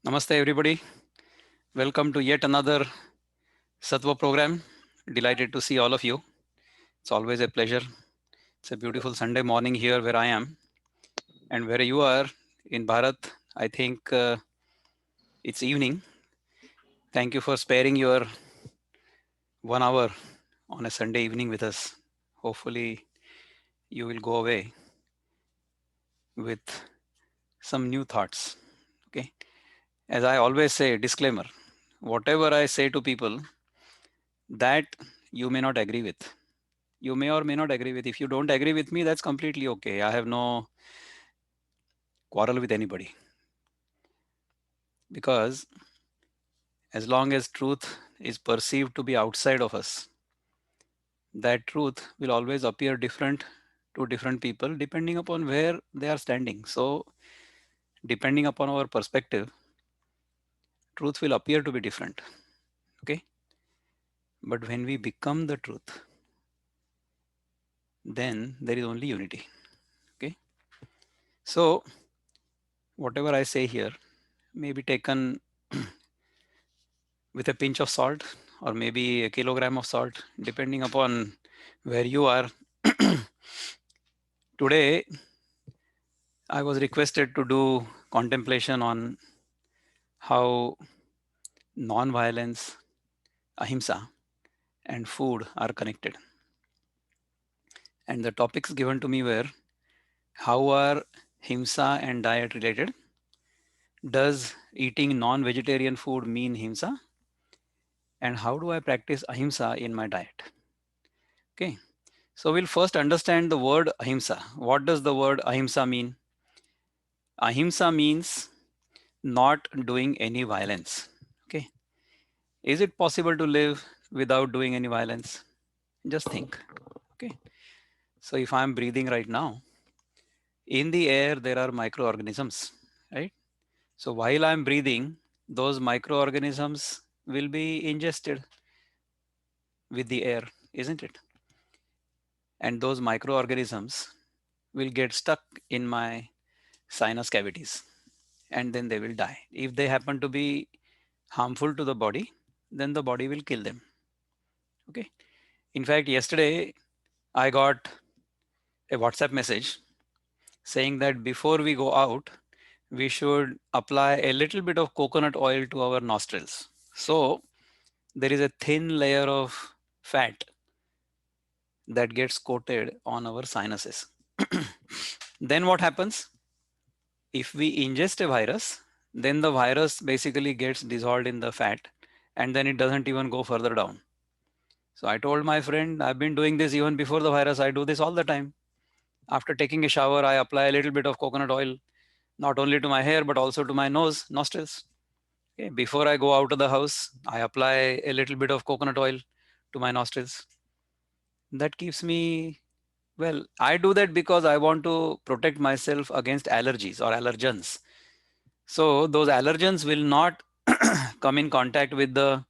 Namaste, everybody. Welcome to yet another Sattva program. Delighted to see all of you. It's always a pleasure. It's a beautiful Sunday morning here where I am, and where you are in Bharat. I think it's evening. Thank you for sparing your 1 hour on a Sunday evening with us. Hopefully, you will go away with some new thoughts. Okay. As I always say, disclaimer whatever I say to people that you may not agree with, you may or may not agree with. If you don't agree with me, that's completely okay. I have no quarrel with anybody, because as long as truth is perceived to be outside of us, that truth will always appear different to different people depending upon where they are standing. So depending upon our perspective, truth will appear to be different. Okay. But when we become the truth, then there is only unity. Okay. So whatever I say here may be taken with a pinch of salt, or maybe a kilogram of salt, depending upon where you are. Today, I was requested to do contemplation on how non-violence, ahimsa, and food are connected. And the topics given to me were: how are himsa and diet related? Does eating non-vegetarian food mean himsa? And how do I practice ahimsa in my diet? Okay. So we'll first understand the word ahimsa. What does the word ahimsa mean? Ahimsa means not doing any violence. Okay. Is it possible to live without doing any violence? Just think. Okay. So if I'm breathing right now, in the air there are microorganisms, right? So while I'm breathing, those microorganisms will be ingested with the air, isn't it? And those microorganisms will get stuck in my sinus cavities, and then they will die. If they happen to be harmful to the body, then the body will kill them. Okay. In fact, yesterday I got a WhatsApp message saying that before we go out, we should apply a little bit of coconut oil to our nostrils. So there is a thin layer of fat that gets coated on our sinuses. Then what happens? If we ingest a virus, then the virus basically gets dissolved in the fat, and then it doesn't even go further down. So I told my friend, I've been doing this even before the virus. I do this all the time. After taking a shower, I apply a little bit of coconut oil, not only to my hair, but also to my nose, nostrils. Okay. Before I go out of the house, I apply a little bit of coconut oil to my nostrils. That keeps me well. I do that because I want to protect myself against allergies or allergens. So those allergens will not come in contact with the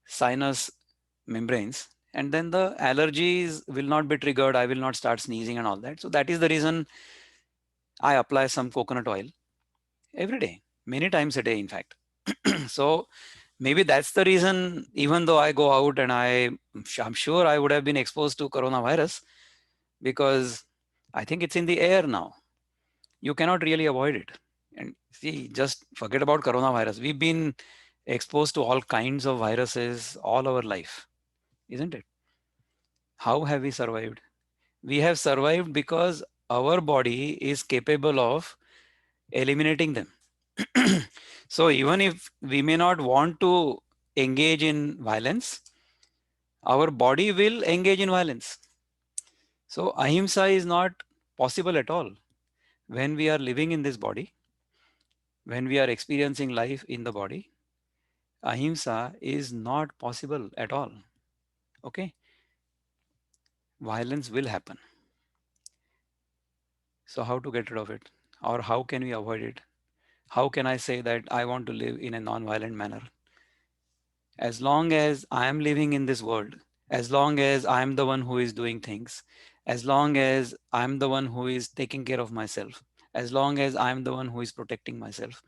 sinus membranes, and then the allergies will not be triggered. I will not start sneezing and all that. So that is the reason I apply some coconut oil every day, many times a day, in fact. So maybe that's the reason, even though I go out and I'm sure I would have been exposed to coronavirus, because I think it's in the air now. You cannot really avoid it. And see, just forget about coronavirus. We've been exposed to all kinds of viruses all our life, isn't it? How have we survived? We have survived because our body is capable of eliminating them. So even if we may not want to engage in violence, our body will engage in violence. So ahimsa is not possible at all when we are living in this body, when we are experiencing life in the body. Ahimsa is not possible at all. Okay. Violence will happen. So how to get rid of it, or how can we avoid it? How can I say that I want to live in a non-violent manner? As long as I am living in this world, as long as I am the one who is doing things, as long as I am the one who is taking care of myself, as long as I am the one who is protecting myself,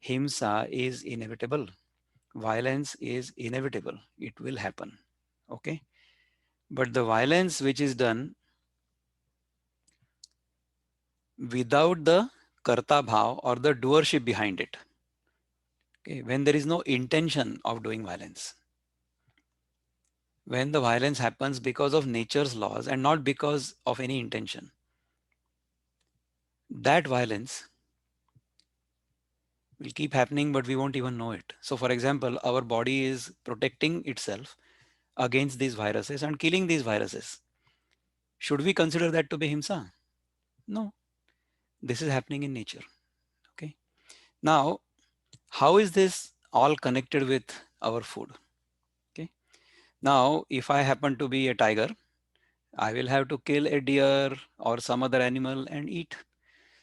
Himsa is inevitable. Violence is inevitable. It will happen. Okay. But the violence which is done without the karta bhav or the doership behind it. Okay. When there is no intention of doing violence. When the violence happens because of nature's laws and not because of any intention. That violence will keep happening, but we won't even know it. So, for example, our body is protecting itself against these viruses and killing these viruses. Should we consider that to be himsa? No, this is happening in nature. Okay. Now, how is this all connected with our food? Okay. Now, if I happen to be a tiger, I will have to kill a deer or some other animal and eat.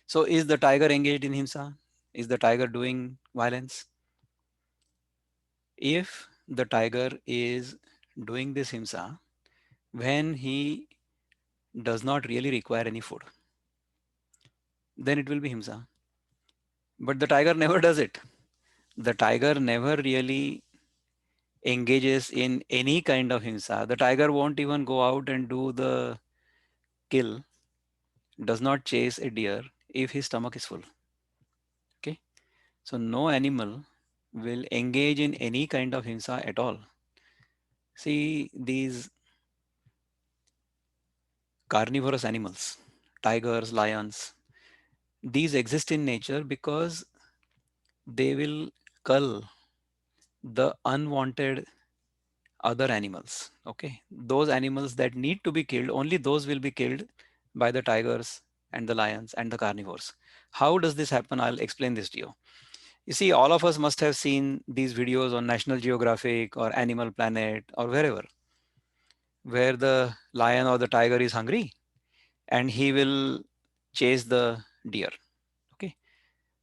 So, is the tiger engaged in himsa? Is the tiger doing violence? If the tiger is doing this himsa when he does not really require any food, then it will be himsa. But the tiger never does it. The tiger never really engages in any kind of himsa. The tiger won't even go out and do the kill, does not chase a deer if his stomach is full. Okay. So no animal will engage in any kind of himsa at all. See, these carnivorous animals, tigers, lions, these exist in nature because they will cull the unwanted other animals. Okay, those animals that need to be killed, only those will be killed by the tigers and the lions and the carnivores. How does this happen? I'll explain this to you. You see, all of us must have seen these videos on National Geographic or Animal Planet or wherever, where the lion or the tiger is hungry and he will chase the deer. Okay,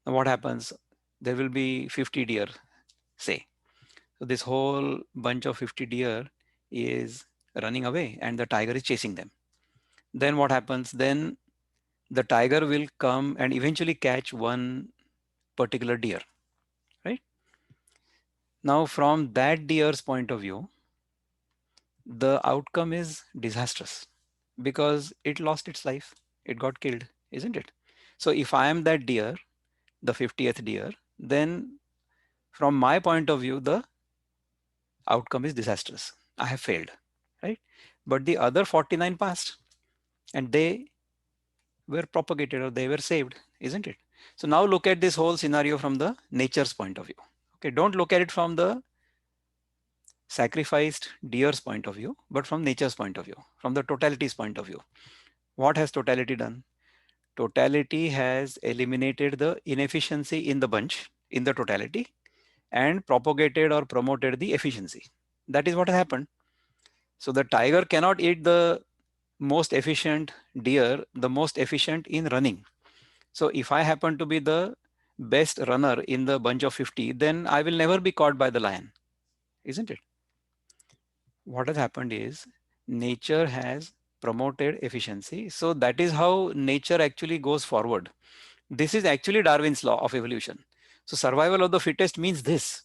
now what happens? There will be 50 deer, say. So this whole bunch of 50 deer is running away and the tiger is chasing them. Then what happens? Then the tiger will come and eventually catch one particular deer, right? Now, from that deer's point of view, the outcome is disastrous because it lost its life. It got killed, isn't it? So if I am that deer, the 50th deer, then from my point of view, the outcome is disastrous. I have failed, right? But the other 49 passed and they were propagated or they were saved, isn't it? So now look at this whole scenario from the nature's point of view. Okay, don't look at it from the sacrificed deer's point of view, but from nature's point of view, from the totality's point of view. What has totality done? Totality has eliminated the inefficiency in the bunch, in the totality, and propagated or promoted the efficiency. That is what has happened. So the tiger cannot eat the most efficient deer, the most efficient in running. So if I happen to be the best runner in the bunch of 50, then I will never be caught by the lion, isn't it? What has happened is nature has promoted efficiency. So that is how nature actually goes forward. This is actually Darwin's law of evolution. So survival of the fittest means this.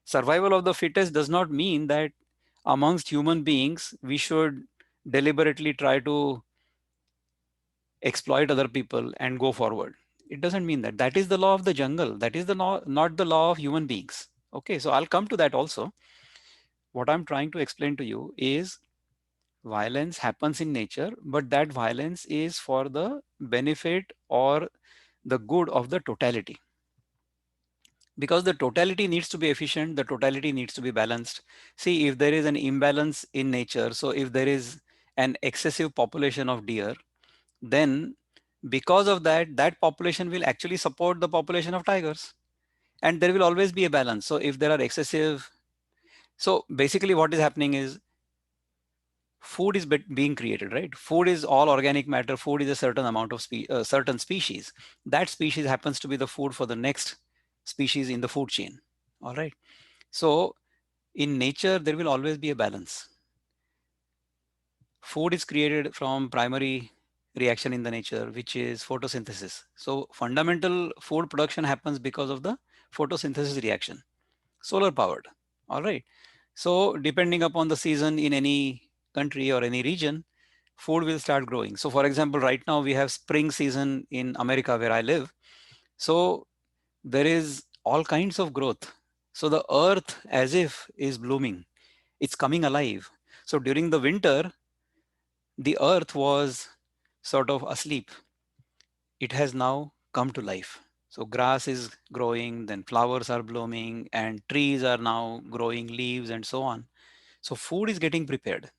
Survival of the fittest does not mean that amongst human beings, we should deliberately try to exploit other people and go forward. It doesn't mean that. That is the law of the jungle. That is the not the law of human beings. Okay, so I'll come to that also. What I'm trying to explain to you is violence happens in nature, but that violence is for the benefit or the good of the totality. Because the totality needs to be efficient, the totality needs to be balanced. See, if there is an imbalance in nature, so if there is an excessive population of deer, then because of that, that population will actually support the population of tigers. And there will always be a balance. So if there are excessive, so basically what is happening is food is being created, right? Food is all organic matter. Food is a certain amount of certain species. That species happens to be the food for the next species in the food chain. All right. So in nature, there will always be a balance. Food is created from primary reaction in the nature, which is photosynthesis. So fundamental food production happens because of the photosynthesis reaction, solar powered. All right. So depending upon the season in any country or any region, food will start growing. So for example, right now we have spring season in America where I live. So there is all kinds of growth. So the earth as if is blooming. It's coming alive. So during the winter, the earth was sort of asleep. It has now come to life. So grass is growing, then flowers are blooming, and trees are now growing leaves and so on. So food is getting prepared.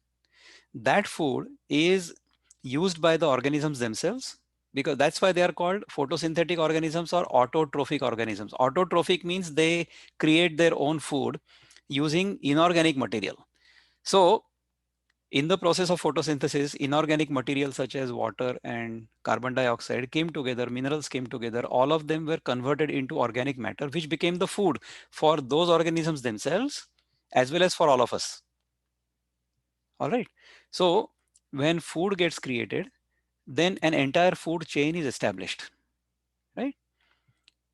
That food is used by the organisms themselves, because that's why they are called photosynthetic organisms or autotrophic organisms. Autotrophic means they create their own food using inorganic material. So in the process of photosynthesis, inorganic materials such as water and carbon dioxide came together, minerals came together, all of them were converted into organic matter, which became the food for those organisms themselves as well as for all of us. All right. So when food gets created, then an entire food chain is established, right?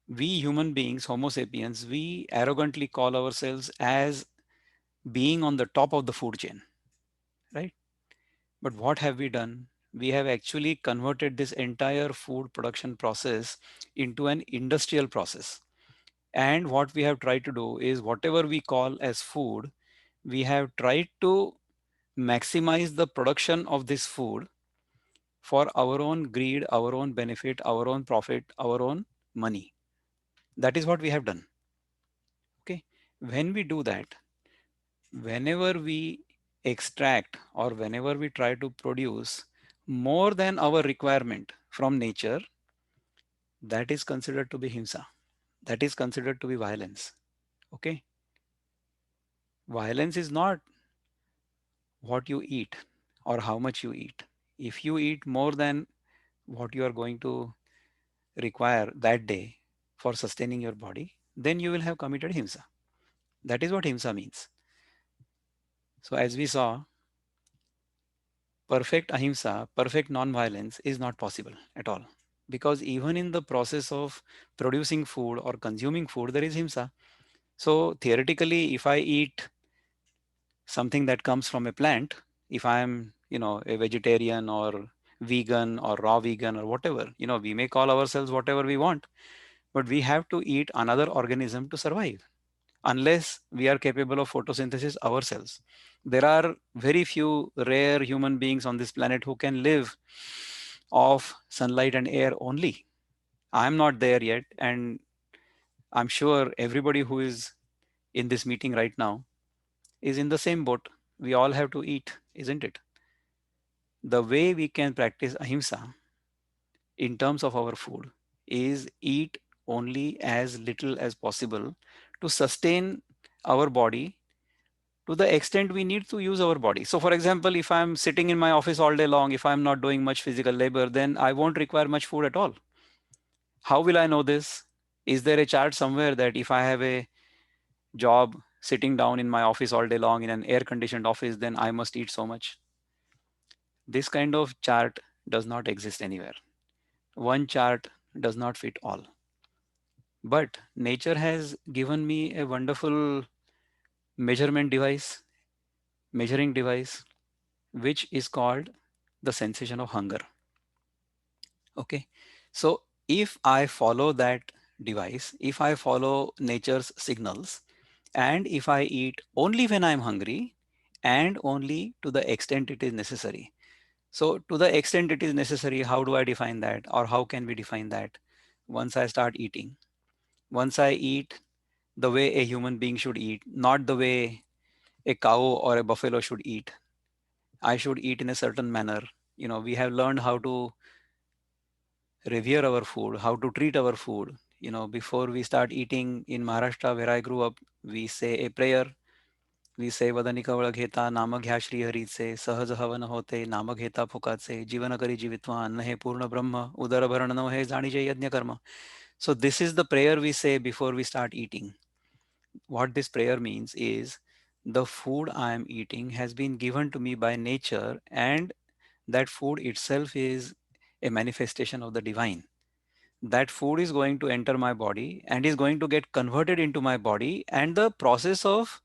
We human beings, Homo sapiens, we arrogantly call ourselves as being on the top of the food chain, right? But what have we done? We have actually converted this entire food production process into an industrial process. And what we have tried to do is whatever we call as food, we have tried to maximize the production of this food for our own greed, our own benefit, our own profit, our own money. That is what we have done. Okay. When we do that, whenever we extract or whenever we try to produce more than our requirement from nature, that is considered to be himsa. That is considered to be violence. Okay. Violence is not what you eat or how much you eat. If you eat more than what you are going to require that day for sustaining your body, then you will have committed himsa. That is what himsa means. So, as we saw, perfect ahimsa, perfect non-violence is not possible at all. Because even in the process of producing food or consuming food, there is himsa. So, theoretically, if I eat something that comes from a plant, if I am, a vegetarian or vegan or raw vegan or whatever, we may call ourselves whatever we want, but we have to eat another organism to survive unless we are capable of photosynthesis ourselves. There are very few rare human beings on this planet who can live off sunlight and air only. I'm not there yet, and I'm sure everybody who is in this meeting right now is in the same boat. We all have to eat, isn't it? The way we can practice ahimsa in terms of our food is eat only as little as possible to sustain our body to the extent we need to use our body. So, for example, if I'm sitting in my office all day long, if I'm not doing much physical labor, then I won't require much food at all. How will I know this? Is there a chart somewhere that if I have a job sitting down in my office all day long in an air conditioned office, then I must eat so much? This kind of chart does not exist anywhere. One chart does not fit all. But nature has given me a wonderful measurement device, measuring device, which is called the sensation of hunger. Okay. So if I follow that device, if I follow nature's signals, and if I eat only when I'm hungry and only to the extent it is necessary. So to the extent it is necessary, how do I define that, or how can we define that? Once I start eating, once I eat the way a human being should eat, not the way a cow or a buffalo should eat. I should eat in a certain manner. We have learned how to revere our food, how to treat our food. Before we start eating in Maharashtra, where I grew up, we say a prayer. We say वदनी कवळ घेता नाम घ्या श्रीहरीचे सहज हवन होते नाम घेता फुकाचे जीवन करी जीवित्वा अन्न हे पूर्ण ब्रह्म उदर भरण न हे जाणीजे यज्ञ कर्म. So this is the prayer we say before we start eating. What this prayer means is the food I am eating has been given to me by nature, and that food itself is a manifestation of the divine. that food is going to enter my body and is going to get converted into my body, and the process of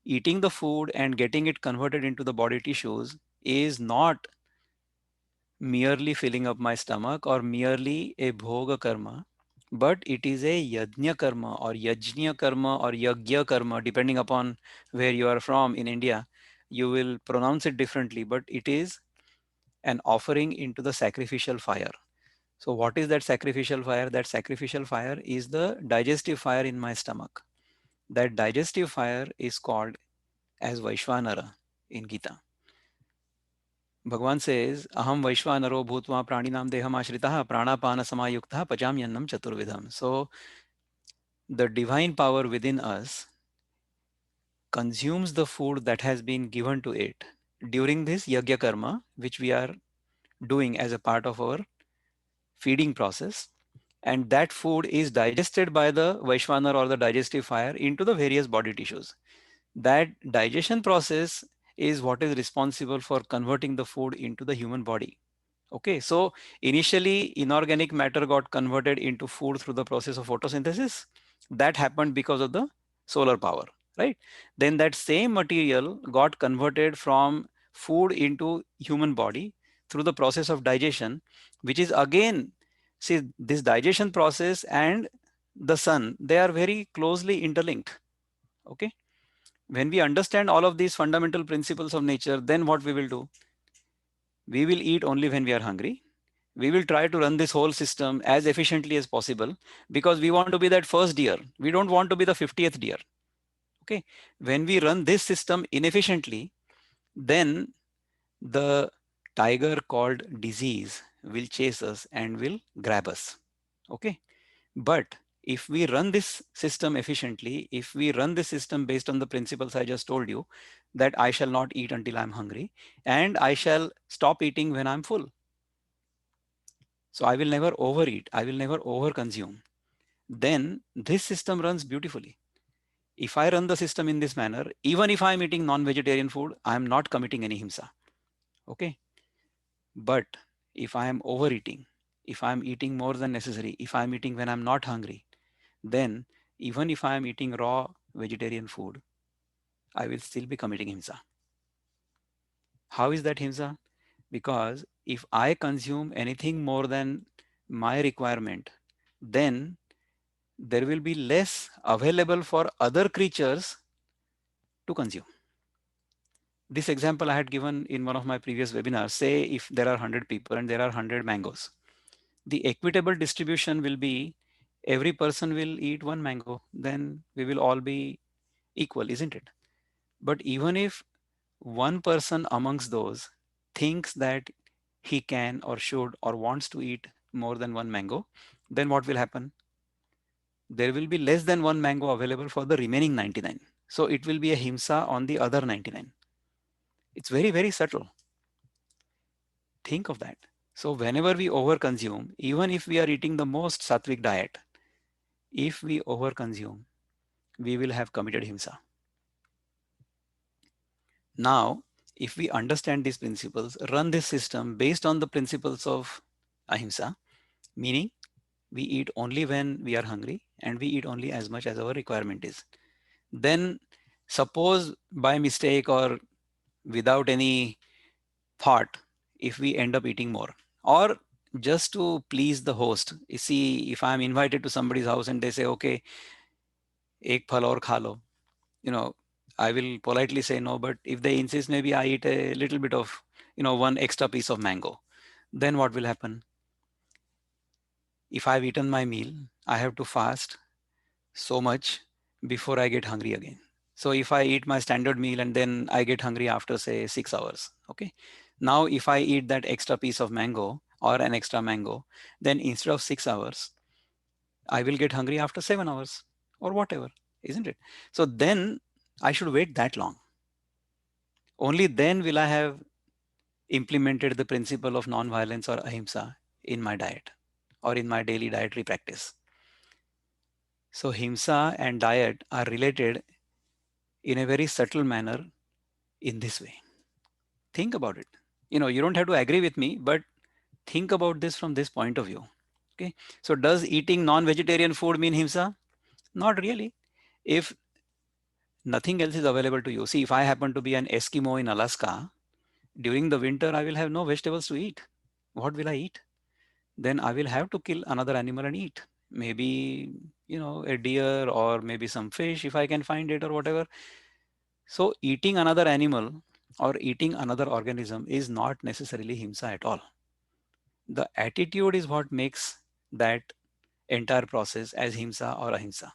eating the food and getting it converted into the body tissues is not merely filling up my stomach or merely a bhoga karma, but it is a yajna karma or yajnya karma or yagya karma, depending upon where you are from in India. You will pronounce it differently, but it is an offering into the sacrificial fire. So, what is that sacrificial fire? That sacrificial fire is the digestive fire in my stomach. That digestive fire is called as Vaishvanara in Gita. Bhagavan says, Aham Vaishvanaro Bhutva Praninam Deham Ashritaha Pranapana Samayuktaha Pachamyannam Chaturvidham. So, the divine power within us consumes the food that has been given to it during this yagya karma, which we are doing as a part of our feeding process. And that food is digested by the Vaishvanar or the digestive fire into the various body tissues. That digestion process is what is responsible for converting the food into the human body. Okay, so initially inorganic matter got converted into food through the process of photosynthesis. That happened because of the solar power, right? Then that same material got converted from food into human body through the process of digestion, which is again, see, this digestion process and the sun, they are very closely interlinked. Okay, when we understand all of these fundamental principles of nature, then what we will do? We will eat only when we are hungry. We will try to run this whole system as efficiently as possible because we want to be that first deer. We don't want to be the 50th deer. Okay. When we run this system inefficiently, then the tiger called disease will chase us and will grab us. Okay. But if we run this system efficiently, if we run this system based on the principles I just told you, that I shall not eat until I'm hungry and I shall stop eating when I'm full. So I will never overeat. I will never overconsume. Then this system runs beautifully. If I run the system in this manner, even if I'm eating non-vegetarian food, I'm not committing any himsa. Okay. But if I am overeating, if I'm eating more than necessary, if I'm eating when I'm not hungry, then even if I'm eating raw vegetarian food, I will still be committing himsa. How is that himsa? Because if I consume anything more than my requirement, then there will be less available for other creatures to consume. This example I had given in one of my previous webinars. Say if there are 100 people and there are 100 mangoes, the equitable distribution will be every person will eat one mango, then we will all be equal, isn't it? But even if one person amongst those thinks that he can or should or wants to eat more than one mango, then what will happen? There will be less than one mango available for the remaining 99. So it will be a himsa on the other 99. It's very, very subtle. Think of that. So whenever we overconsume, even if we are eating the most sattvic diet, if we overconsume, we will have committed himsa. Now, if we understand these principles, run this system based on the principles of ahimsa, meaning we eat only when we are hungry and we eat only as much as our requirement is. Then suppose by mistake or without any thought, if we end up eating more, or just to please the host. You see, if I'm invited to somebody's house and they say, okay, ek phal aur kha lo, you know, I will politely say no, but if they insist, maybe I eat a little bit of, one extra piece of mango. Then what will happen? If I've eaten my meal, I have to fast so much before I get hungry again. So if I eat my standard meal and then I get hungry after say 6 hours, okay. Now if I eat that extra piece of mango or an extra mango, then instead of 6 hours, I will get hungry after 7 hours or whatever, isn't it? So then I should wait that long. Only then will I have implemented the principle of non-violence or ahimsa in my diet or in my daily dietary practice. So himsa and diet are related in a very subtle manner in this way. Think about it. You don't have to agree with me, but think about this from this point of view. Okay. So does eating non-vegetarian food mean himsa? Not really. If nothing else is available to you. See, if I happen to be an Eskimo in Alaska, during the winter, I will have no vegetables to eat. What will I eat? Then I will have to kill another animal and eat. Maybe, a deer or maybe some fish if I can find it or whatever. So eating another animal or eating another organism is not necessarily himsa at all. The attitude is what makes that entire process as himsa or ahimsa.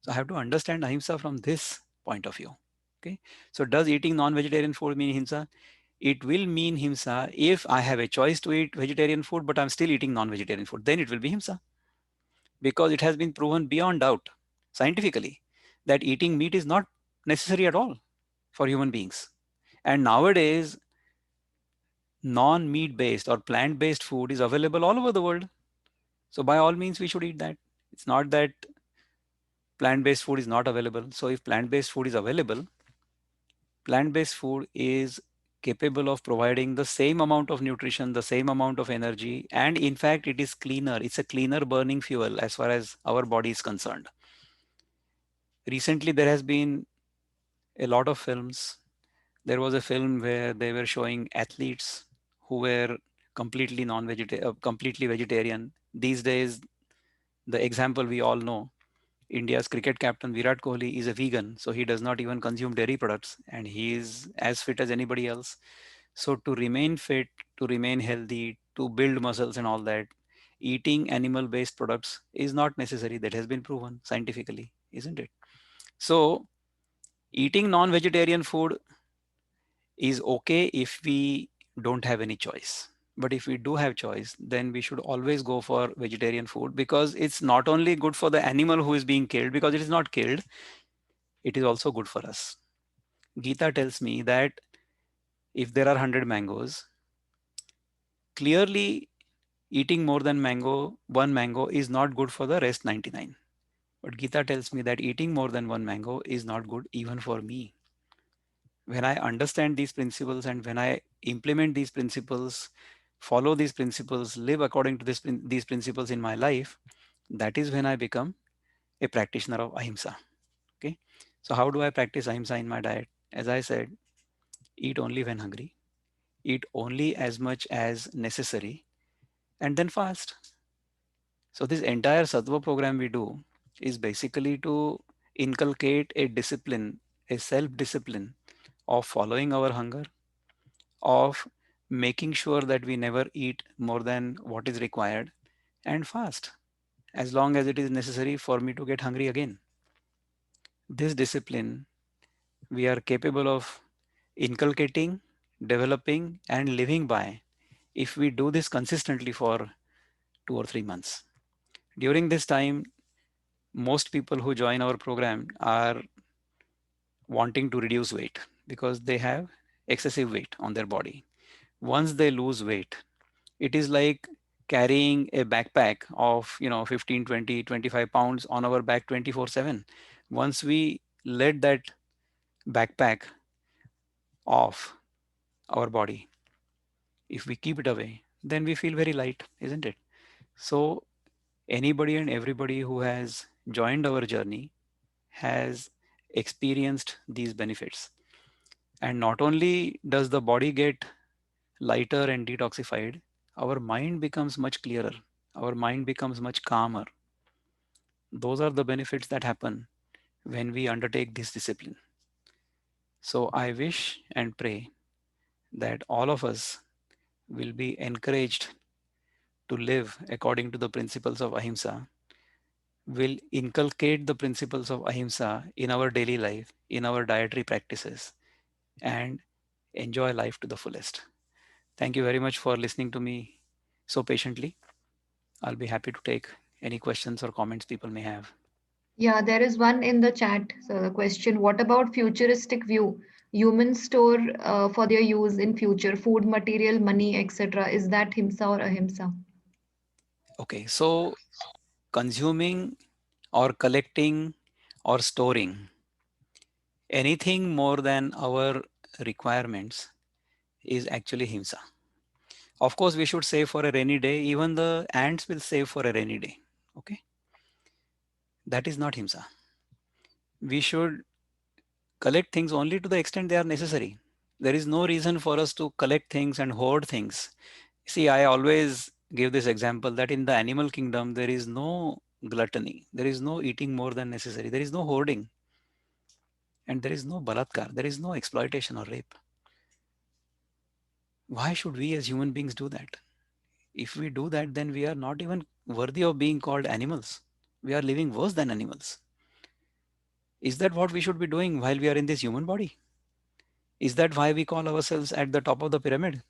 So I have to understand ahimsa from this point of view. Okay. So does eating non-vegetarian food mean himsa? It will mean himsa if I have a choice to eat vegetarian food, but I'm still eating non-vegetarian food. Then it will be himsa because it has been proven beyond doubt scientifically that eating meat is not necessary at all for human beings. And nowadays, non-meat based or plant-based food is available all over the world. So by all means, we should eat that. It's not that plant-based food is not available. So if plant-based food is available, plant-based food is capable of providing the same amount of nutrition, the same amount of energy, and in fact, it is cleaner. It's a cleaner burning fuel as far as our body is concerned. Recently, there has been a lot of films. There was a film where they were showing athletes who were completely vegetarian. These days, the example we all know, India's cricket captain Virat Kohli is a vegan, so he does not even consume dairy products, and he is as fit as anybody else. So to remain fit, to remain healthy, to build muscles and all that, eating animal-based products is not necessary. That has been proven scientifically, isn't it? So eating non-vegetarian food is okay if we don't have any choice. But if we do have choice, then we should always go for vegetarian food because it's not only good for the animal who is being killed, because it is not killed, it is also good for us. Gita tells me that if there are 100 mangoes, clearly eating more than one mango is not good for the rest 99. But Gita tells me that eating more than one mango is not good even for me. When I understand these principles and when I implement these principles, follow these principles, live according to these principles in my life, that is when I become a practitioner of ahimsa. Okay. So how do I practice ahimsa in my diet? As I said, eat only when hungry, eat only as much as necessary, and then fast. So this entire Sattva program we do is basically to inculcate a discipline, a self-discipline of following our hunger, of making sure that we never eat more than what is required, and fast as long as it is necessary for me to get hungry again. This discipline we are capable of inculcating, developing, and living by if we do this consistently for 2 or 3 months. During this time, most people who join our program are wanting to reduce weight because they have excessive weight on their body. Once they lose weight, it is like carrying a backpack of 15, 20, 25 pounds on our back 24/7. Once we let that backpack off our body, if we keep it away, then we feel very light, isn't it? So anybody and everybody who has joined our journey has experienced these benefits. And not only does the body get lighter and detoxified, our mind becomes much clearer. Our mind becomes much calmer. Those are the benefits that happen when we undertake this discipline. So I wish and pray that all of us will be encouraged to live according to the principles of ahimsa, will inculcate the principles of ahimsa in our daily life, in our dietary practices, and enjoy life to the fullest. Thank you very much for listening to me so patiently. I'll be happy to take any questions or comments people may have. Yeah, there is one in the chat. So the question, what about futuristic view? Humans store for their use in future, food, material, money, etc. Is that himsa or ahimsa? Okay, so consuming or collecting or storing anything more than our requirements is actually himsa. Of course, we should save for a rainy day. Even the ants will save for a rainy day. Okay, that is not himsa. We should collect things only to the extent they are necessary. There is no reason for us to collect things and hoard things. See, I always give this example that in the animal kingdom, there is no gluttony, there is no eating more than necessary, there is no hoarding, and there is no balatkar, there is no exploitation or rape. Why should we as human beings do that? If we do that, then we are not even worthy of being called animals. We are living worse than animals. Is that what we should be doing while we are in this human body? Is that why we call ourselves at the top of the pyramid?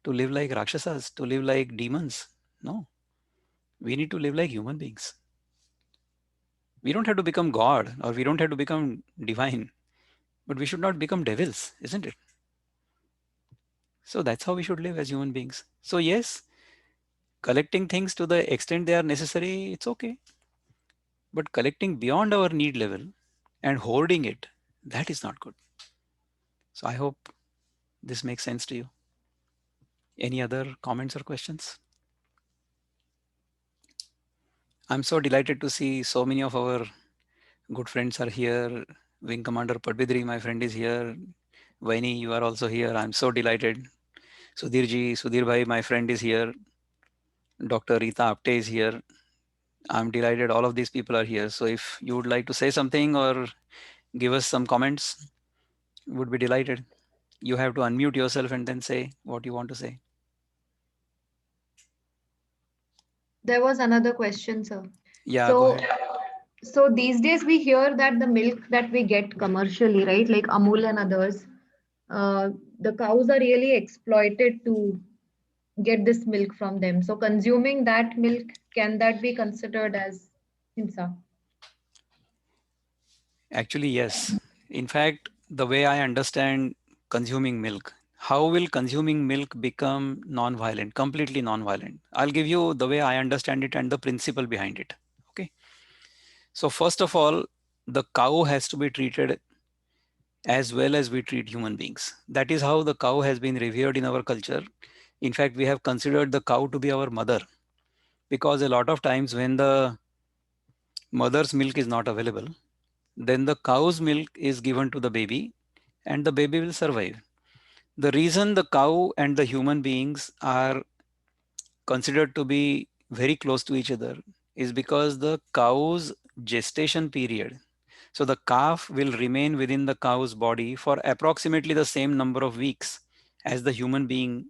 To live like Rakshasas, to live like demons? No, we need to live like human beings. We don't have to become God or we don't have to become divine, but we should not become devils, isn't it? So that's how we should live as human beings. So, yes, collecting things to the extent they are necessary, it's okay. But collecting beyond our need level and hoarding it, that is not good. So, I hope this makes sense to you. Any other comments or questions? I'm so delighted to see so many of our good friends are here. Wing Commander Padbidri, my friend, is here. Vaini, you are also here. I'm so delighted. Sudhir Bhai, my friend, is here. Dr. Rita Apte is here. I'm delighted all of these people are here. So if you would like to say something or give us some comments, would be delighted. You have to unmute yourself and then say what you want to say. There was another question, sir. Yeah, go So, ahead. so these days we hear that the milk that we get commercially, right, like Amul and others, the cows are really exploited to get this milk from them. So, consuming that milk, can that be considered as himsa? Actually, yes. In fact, the way I understand consuming milk, how will consuming milk become non-violent, completely non-violent? I'll give you the way I understand it and the principle behind it. Okay. So first of all, the cow has to be treated as well as we treat human beings. That is how the cow has been revered in our culture. In fact, we have considered the cow to be our mother because a lot of times when the mother's milk is not available, then the cow's milk is given to the baby and the baby will survive. The reason the cow and the human beings are considered to be very close to each other is because the cow's gestation period. So the calf will remain within the cow's body for approximately the same number of weeks as the human being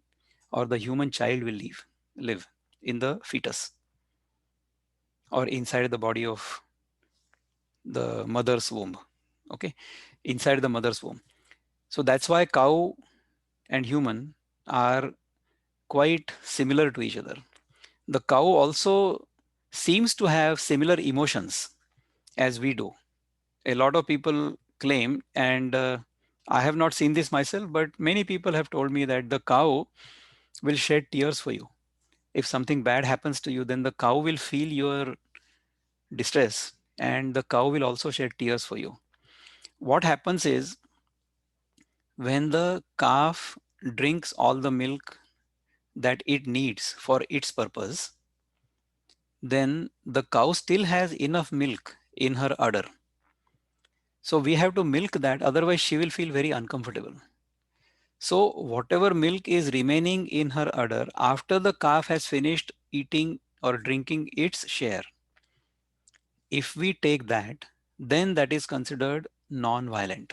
or the human child will live in the fetus or inside the body of the mother's womb. Okay, inside the mother's womb. So that's why cow and human are quite similar to each other. The cow also seems to have similar emotions as we do. A lot of people claim, and I have not seen this myself, but many people have told me that the cow will shed tears for you. If something bad happens to you, then the cow will feel your distress and the cow will also shed tears for you. What happens is when the calf drinks all the milk that it needs for its purpose, then the cow still has enough milk in her udder. So we have to milk that, otherwise, she will feel very uncomfortable. So, whatever milk is remaining in her udder after the calf has finished eating or drinking its share, if we take that, then that is considered non violent.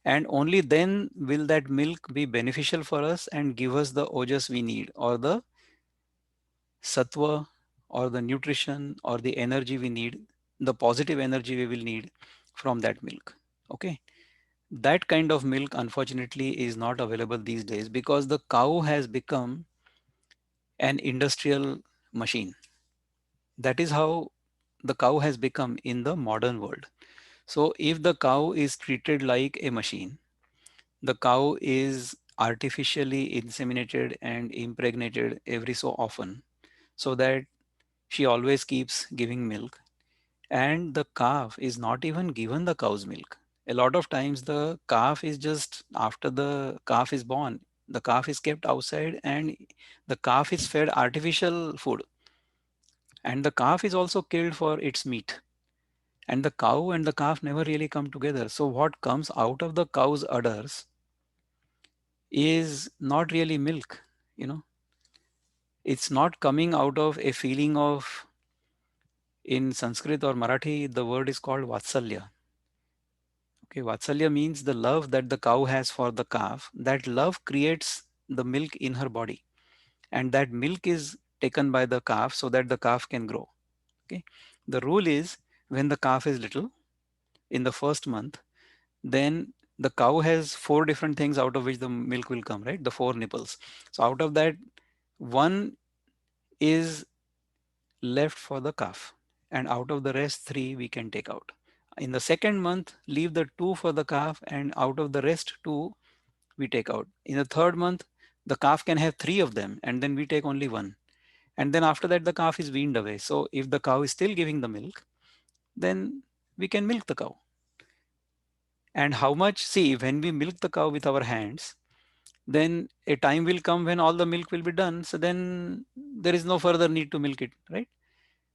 And only then will that milk be beneficial for us and give us the ojas we need, or the sattva, or the nutrition, or the energy we need, the positive energy we will need from that milk. Okay. That kind of milk, unfortunately, is not available these days because the cow has become an industrial machine. That is how the cow has become in the modern world. So, if the cow is treated like a machine, the cow is artificially inseminated and impregnated every so often so that she always keeps giving milk, and the calf is not even given the cow's milk. A lot of times, the calf is just after the calf is born, The calf is kept outside and the calf is fed artificial food, and the calf is also killed for its meat. And the cow and the calf never really come together. So what comes out of the cow's udders is not really milk, you know. It's not coming out of a feeling of, in Sanskrit or Marathi, the word is called Vatsalya. Okay, Vatsalya means the love that the cow has for the calf. That love creates the milk in her body, and that milk is taken by the calf so that the calf can grow. Okay, the rule is when the calf is little in the first month, then the cow has four different things out of which the milk will come, right? The four nipples. So out of that, one is left for the calf, and out of the rest, three we can take out. In the second month, leave the two for the calf, and out of the rest, two we take out. In the third month, the calf can have three of them, and then we take only one. And then after that, the calf is weaned away. So if the cow is still giving the milk, then we can milk the cow. And how much? See, when we milk the cow with our hands, then a time will come when all the milk will be done. So then there is no further need to milk it, right?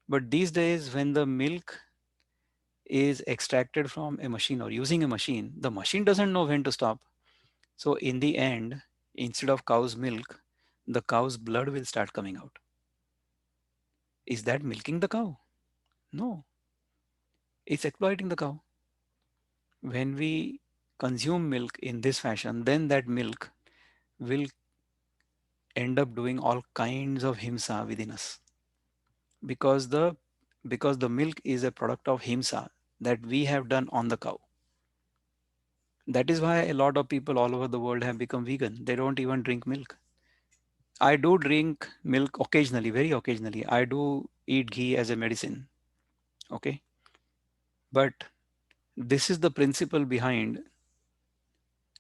But these days, when the milk is extracted from a machine or using a machine, the machine doesn't know when to stop. So in the end, instead of cow's milk, the cow's blood will start coming out. Is that milking the cow? No, it's exploiting the cow. When we consume milk in this fashion, then that milk will end up doing all kinds of himsa within us, because the milk is a product of himsa that we have done on the cow. That is why a lot of people all over the world have become vegan. They don't even drink milk. I do drink milk occasionally, very occasionally. I do eat ghee as a medicine. Okay. But this is the principle behind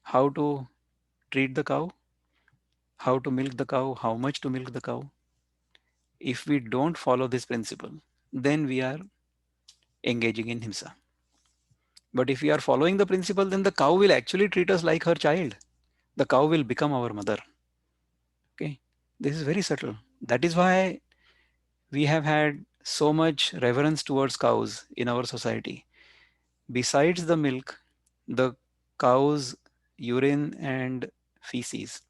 how to treat the cow, how to milk the cow, how much to milk the cow. If we don't follow this principle, then we are engaging in himsa. But if we are following the principle, then the cow will actually treat us like her child. The cow will become our mother. Okay. This is very subtle. That is why we have had so much reverence towards cows in our society. Besides the milk, the cow's urine and feces,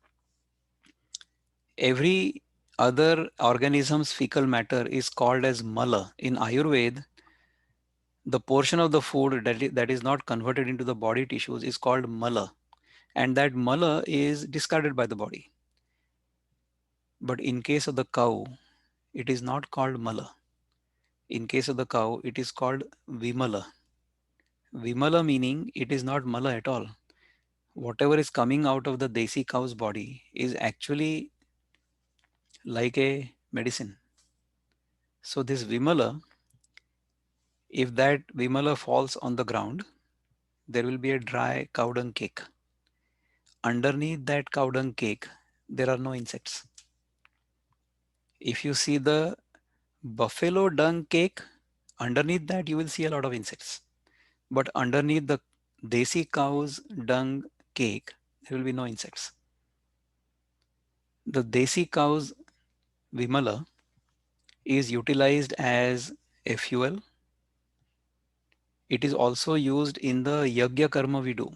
every other organism's fecal matter is called as mala. In Ayurveda, the portion of the food that is not converted into the body tissues is called mala, and that mala is discarded by the body. But in case of the cow, it is not called mala. In case of the cow, it is called vimala. Vimala meaning it is not mala at all. Whatever is coming out of the desi cow's body is actually like a medicine. So this vimala, if that vimala falls on the ground, there will be a dry cow dung cake. Underneath that cow dung cake, there are no insects. If you see the buffalo dung cake, underneath that you will see a lot of insects. But underneath the desi cow's dung cake, there will be no insects. The desi cow's vimala is utilized as a fuel. It is also used in the yagya karma we do.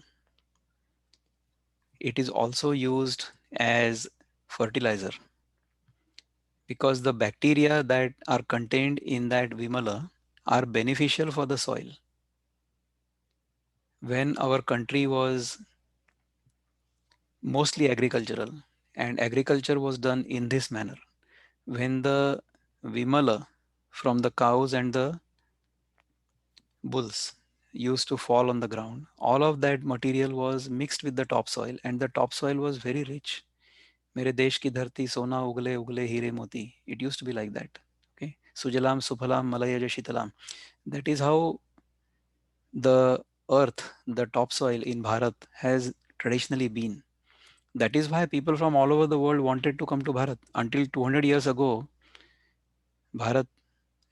It is also used as fertilizer, because the bacteria that are contained in that vimala are beneficial for the soil. When our country was mostly agricultural and agriculture was done in this manner, when the vimala from the cows and the bulls used to fall on the ground, all of that material was mixed with the topsoil, and the topsoil was very rich. मेरे देश की धरती सोना उगले उगले हीरे मोती. It used to be like that. Okay. Sujalam Suphalam Malayaja Shitalam. That is how the earth, the topsoil in Bharat has traditionally been. That is why people from all over the world wanted to come to Bharat. Until 200 years ago, Bharat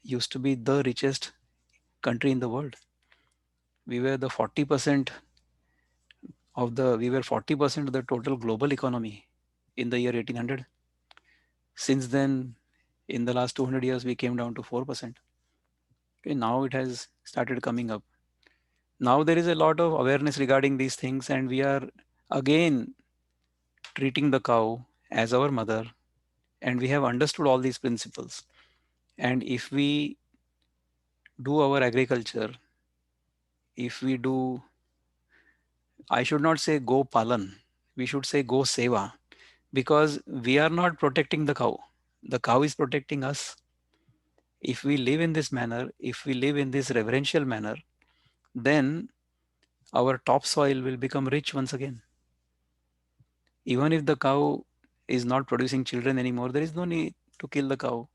used to be the richest country in the world. We were the 40% we were 40% of the total global economy. in the year 1800. Since then, in the last 200 years, we came down to 4%. Okay, now it has started coming up. Now there is a lot of awareness regarding these things, and we are again treating the cow as our mother, and we have understood all these principles. And if we do our agriculture, if we do, I should not say go palan, we should say go seva, because we are not protecting the cow is protecting us. If we live in this manner, if we live in this reverential manner, then our topsoil will become rich once again. Even if the cow is not producing children anymore, there is no need to kill the cow.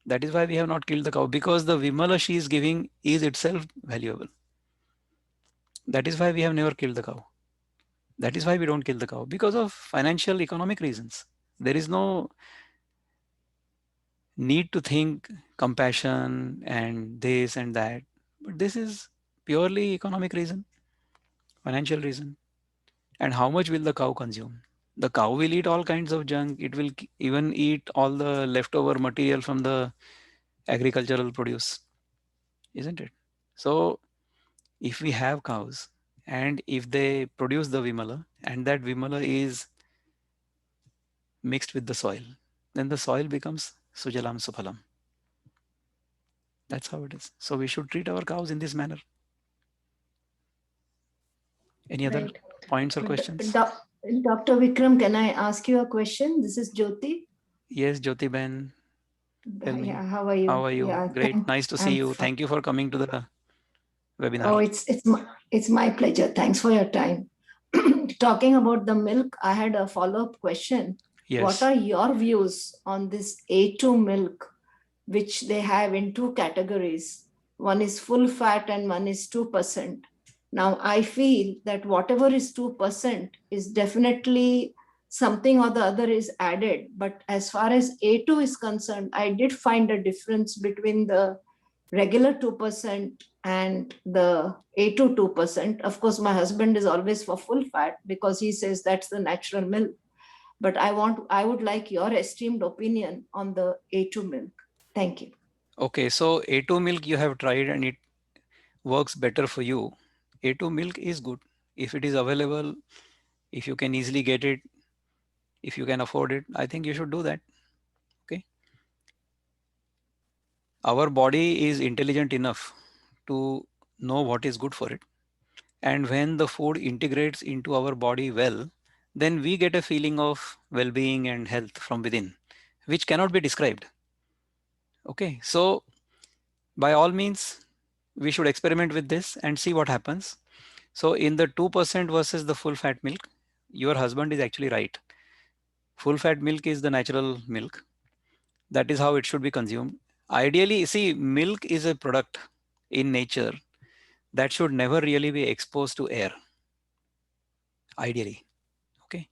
That is why we have not killed the cow, because the Vimala she is giving is itself valuable. That is why we have never killed the cow. That is why we don't kill the cow, because of financial economic reasons. There is no need to think compassion and this and that. But this is purely economic reason, financial reason. And how much will the cow consume? The cow will eat all kinds of junk. It will even eat all the leftover material from the agricultural produce, isn't it? So if we have cows and if they produce the Vimala and that Vimala is mixed with the soil, then the soil becomes Sujalam Suphalam. That's how it is. So we should treat our cows in this manner. Any other Right. points or questions? Dr. Vikram, can I ask you a question? This is Jyoti. Yes, Jyoti Ben, tell me. Yeah, how are you? How are you? Yeah, Great. Nice to see I'm you. fine. Thank you for coming to the webinar. Oh, it's my pleasure. Thanks for your time. Talking about the milk, I had a follow-up question. Yes. What are your views on this A2 milk, which they have in two categories? One is full fat and one is 2%. Now, I feel that whatever is 2% is definitely something or the other is added. But as far as A2 is concerned, I did find a difference between the regular 2% and the A2 2%. Of course, my husband is always for full fat because he says that's the natural milk. But I would like your esteemed opinion on the A2 milk. Thank you. Okay, so A2 milk you have tried and it works better for you. A2 milk is good. If it is available, if you can easily get it, if you can afford it, I think you should do that. Okay. Our body is intelligent enough to know what is good for it. And when the food integrates into our body well, then we get a feeling of well being and health from within, which cannot be described. Okay. So, by all means, we should experiment with this and see what happens. So, in the 2% versus the full fat milk, your husband is actually right. Full fat milk is the natural milk. That is how it should be consumed. Ideally, see, milk is a product in nature that should never really be exposed to air. Ideally. Okay.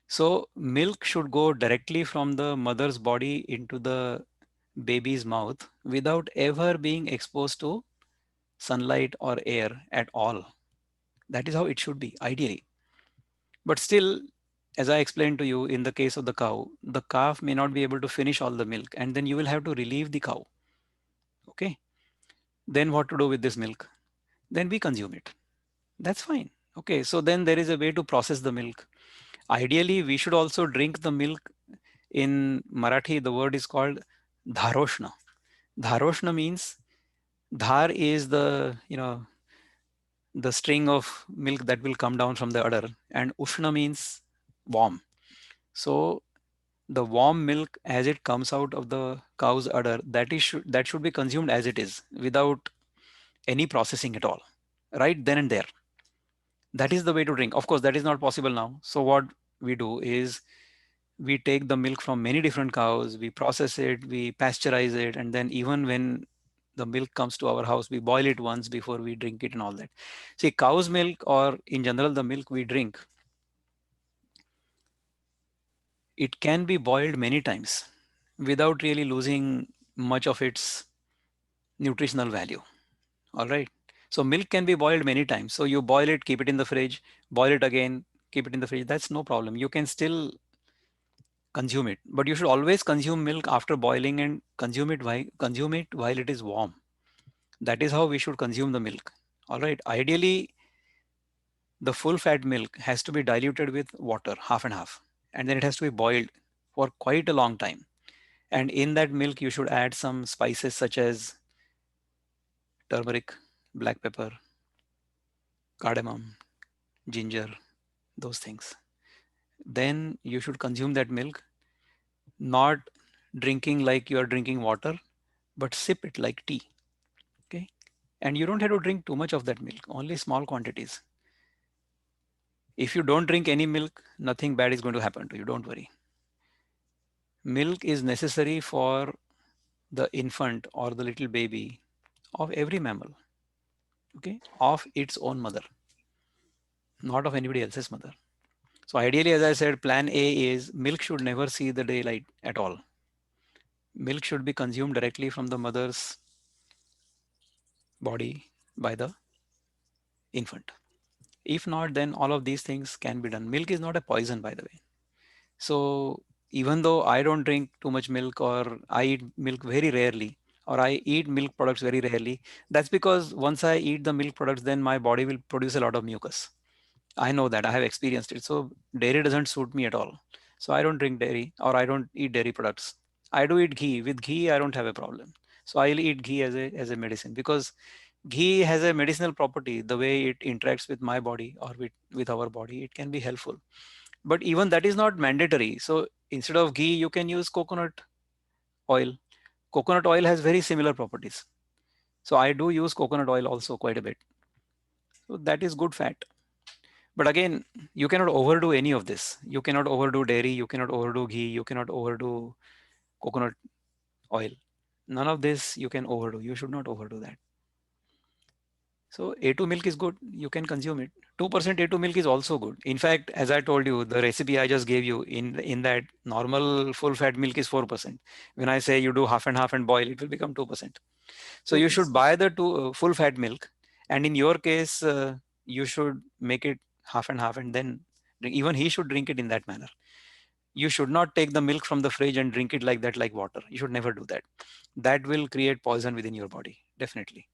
So, milk should go directly from the mother's body into the baby's mouth without ever being exposed to sunlight or air at all. That is how it should be, ideally. But still, as I explained to you, in the case of the cow, the calf may not be able to finish all the milk, and then you will have to relieve the cow. Okay. Then what to do with this milk? Then we consume it. That's fine. Okay. So then there is a way to process the milk. Ideally, we should also drink the milk. In Marathi, the word is called dharoshna. Dharoshna means dhar is the string of milk that will come down from the udder, and ushna means warm. So the warm milk as it comes out of the cow's udder, that should be consumed as it is without any processing at all, right then and there. That is the way to drink. Of course, that is not possible now. So what we do is we take the milk from many different cows, we process it, we pasteurize it, and then even when the milk comes to our house, we boil it once before we drink it and all that. See, cow's milk, or in general the milk we drink, it can be boiled many times without really losing much of its nutritional value. All right. So milk can be boiled many times. So you boil it, keep it in the fridge, boil it again, keep it in the fridge. That's no problem. You can still consume it. But you should always consume milk after boiling and consume it while it is warm. That is how we should consume the milk. All right. Ideally, the full fat milk has to be diluted with water, half and half, and then it has to be boiled for quite a long time. And in that milk, you should add some spices such as turmeric, black pepper, cardamom, ginger, those things. Then you should consume that milk, not drinking like you are drinking water, but sip it like tea. Okay. And you don't have to drink too much of that milk, only small quantities. If you don't drink any milk, nothing bad is going to happen to you. Don't worry. Milk is necessary for the infant or the little baby of every mammal, okay, of its own mother, not of anybody else's mother. So ideally, as I said, plan A is milk should never see the daylight at all. Milk should be consumed directly from the mother's body by the infant. If not, then all of these things can be done. Milk is not a poison, by the way. So even though I don't drink too much milk, or I eat milk very rarely, or I eat milk products very rarely, that's because once I eat the milk products, then my body will produce a lot of mucus. I know that, I have experienced it. So dairy doesn't suit me at all. So I don't drink dairy, or I don't eat dairy products. I do eat ghee. With ghee, I don't have a problem. So I'll eat ghee as a medicine, because ghee has a medicinal property. The way it interacts with my body or with our body, it can be helpful. But even that is not mandatory. So instead of ghee, you can use coconut oil. Coconut oil has very similar properties. So I do use coconut oil also quite a bit. So that is good fat. But again, you cannot overdo any of this. You cannot overdo dairy, you cannot overdo ghee, you cannot overdo coconut oil. None of this you can overdo. You should not overdo that. So A2 milk is good. You can consume it. 2% A2 milk is also good. In fact, as I told you, the recipe I just gave you, in that normal full fat milk is 4%. When I say you do half and half and boil, it will become 2%. So you should buy the full fat milk. And in your case, you should make it half and half and then drink. Even he should drink it in that manner. You should not take the milk from the fridge and drink it like that, like water. You should never do that. That will create poison within your body, definitely.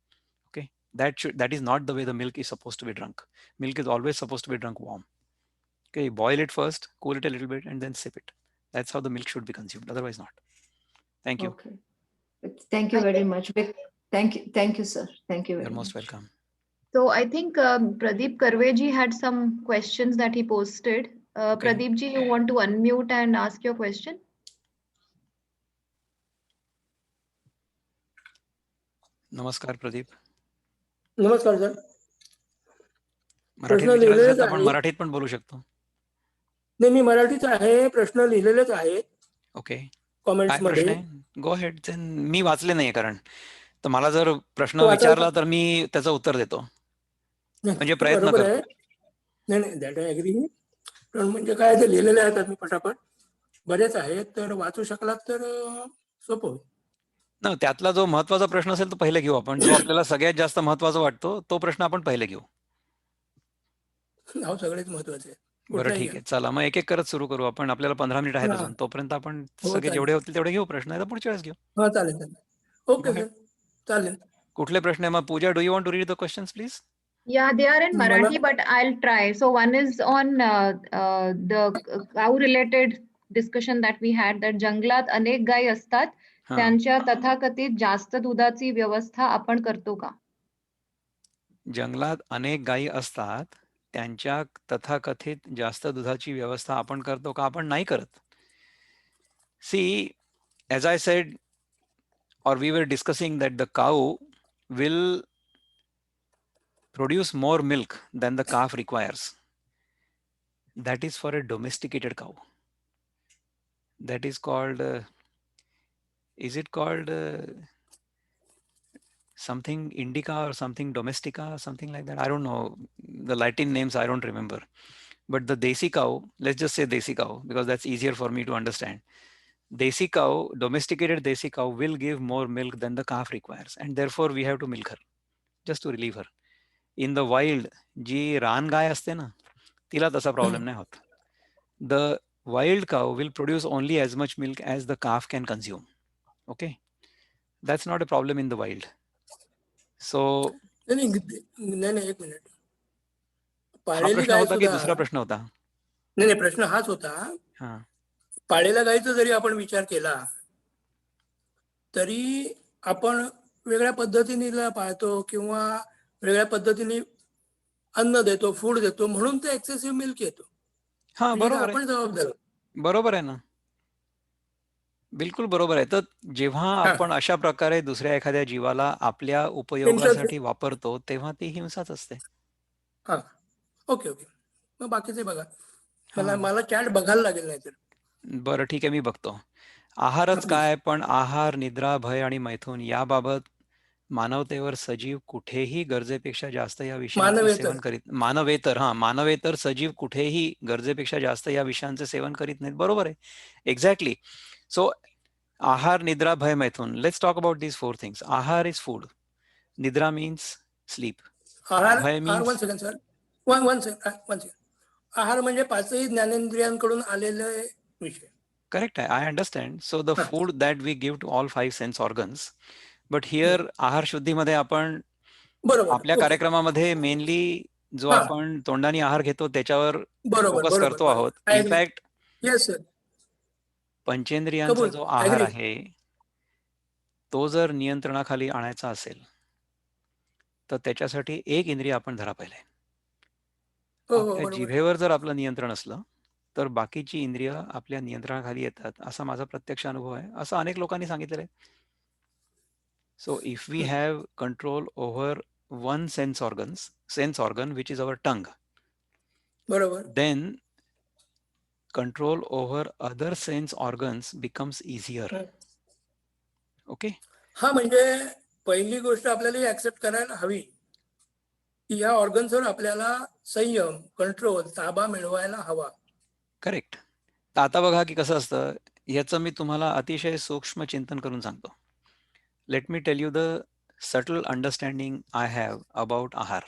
Okay, that is not the way the milk is supposed to be drunk. Milk is always supposed to be drunk warm. Okay, boil it first, cool it a little bit, and then sip it. That's how the milk should be consumed, otherwise not. Thank you. Okay. Thank you very much. Thank you, sir. Thank you very You're most much. welcome. So I think Pradeep Karveji had some questions that he posted. Okay. Pradeep ji, you want to unmute and ask your question? नमस्कार प्रदीप. नमस्कार sir. मराठीत प्रश्न विचारायचं लिहिलेलेच असेल तर आपण आहे. मराठीत पण बोलू शकतो. नाही, मी मराठीच आहे. प्रश्न लिहिलेलेच आहेत ओके, काय कमेंट्स प्रश्न मध्ये. आहे? गो हेड. मी वाचले नाहीये, कारण तर मला जर प्रश्न वाचायचं- विचारला तर मी त्याचं उत्तर देतो, म्हणजे प्रयत्न बरोबर आहे. करतो. नाही, दॅट आय अग्री. पण म्हणजे काय, ते लिहिलेले आहेत मी पटापट, बरेच आहेत, तर वाचू शकलात तर सोपं होईल. ना, त्यातला जो महत्वाचा प्रश्न असेल तो पहिले घेऊ आपण. जो आपल्याला सगळ्यात जास्त महत्वाचा वाटतो तो प्रश्न आपण पहिले घेऊ. नाव सगळेच महत्वाचे आहे. बरं, ठीक आहे. चला मग एक एक करत सुरू करू आपण. आपल्याला 15 मिनिट आहेत हा. अजून. तोपर्यंत आपण हो, सगळे चालेल. जेवढे होतील तेवढे घेऊ प्रश्न, नाही तर पुढच्या वेळेस घेऊ. हा, चालेल. ओके Go सर, चालेल. कुठले प्रश्न आहे मग? Pooja, do you want to read the questions please? Yeah, they are in Marathi, but I'll try. So one is on the cow-related discussion that we had, that जंगलात अनेक गायी असतात, त्यांच्या तथाकथित जास्त दुधाची व्यवस्था आपण करतो का? जंगलात अनेक गायी असतात, त्यांच्या तथाकथित जास्त दुधाची व्यवस्था आपण करतो का? आपण नाही करत. सी, as I said, or we were discussing, that the cow will produce more milk than the calf requires. That is for a domesticated cow. That is called, is it called something indica or something domestica, something like that? I don't know. The Latin names I don't remember. But the desi cow, let's just say desi cow, because that's easier for me to understand. Desi cow, domesticated desi cow will give more milk than the calf requires. And therefore we have to milk her, just to relieve her. In the wild, जी रान गाय असते ना, तिला तसा problem नाही होत. The wild cow will produce only as much milk as the calf can consume. Okay, that's not a problem in the wild. So नाही नाही नाही, एक मिनिट. हा पाळलेली प्रश्न गाय होता की सुद्धा दुसरा प्रश्न होता? नाही नाही, प्रश्न हाच होता. हा, पाळलेल्या गायीचा जरी आपण विचार केला तरी आपण वेगळ्या पद्धतीने पाळतो किंवा वेगळ्या पद्धतीने अन्न देतो, फूड देतो, म्हणून ते एक्सेसिव्ह मिल्क येतो. हा, त्याची बरोबर आहे, आपण जबाबदार. बरोबर आहे ना, बिलकुल बरोबर आहे. तर जेव्हा हा, आपण अशा प्रकारे दुसऱ्या एखाद्या जीवाला आपल्या हिंसा. उपयोगासाठी वापरतो तेव्हा ती हिंसाच असते. हा, ओके ओके. मग बाकीचे बघा. हा, मला चॅट बघायला लागेल नाही तर. बरं ठीक आहे, मी बघतो. आहारच प्लीज. काय, पण आहार, निद्रा, भय आणि मैथून याबाबत मानवतेवर सजीव कुठेही गरजेपेक्षा जास्त या विषयांचे मानवेतर. सेवन करीत, मानवेतर, हा, मानवेतर सजीव कुठेही गरजेपेक्षा जास्त या विषयांचे सेवन करीत नाहीत. बरोबर आहे, exactly. So ahar, nidra, bhay, maithun. Let's talk about these four things. Ahar is food. Nidra means sleep. आहार Bhay आहार, one means second sir, one second. आहार म्हणजे पाचही ज्ञानेंद्रियांकडून आलेले विषय. correct. I understand. So the हा, food that we give to all five sense organs. But here आहार शुद्धीमध्ये आपण बरोबर, आपल्या ओके. कार्यक्रमामध्ये मेनली जो हा, आपण तोंडाने आहार घेतो त्याच्यावर बरोबर फोकस बरोबर करतो बरोबर. आहोत. I agree. In fact yes sir. पंचेंद्रियांचा कबूल. जो आहार ऍग्री. आहे तो जर नियंत्रणाखाली आणायचा असेल तर त्याच्यासाठी एक इंद्रिय आपण धरा पाहिजे. हो हो, आपल्या बरोबर. जिभेवर जर आपलं नियंत्रण असलं तर बाकीची इंद्रिय आपल्या नियंत्रणाखाली येतात, असा माझा प्रत्यक्ष अनुभव आहे, असं अनेक लोकांनी सांगितलेलं आहे. So if we have control over one sense organ which is our tongue, बरोबर. Then control over other sense organs becomes easier. Okay, हा, म्हणजे पहिली गोष्ट आपल्याला ऍक्सेप्ट करायला हवी की या ऑर्गन्सवर आपल्याला संयम, कंट्रोल, ताबा मिळवायला हवा. करेक्ट. तर आता बघा की कसं असतं, याचं मी तुम्हाला अतिशय सूक्ष्म चिंतन करून सांगतो. Let me tell you the subtle understanding I have about ahar.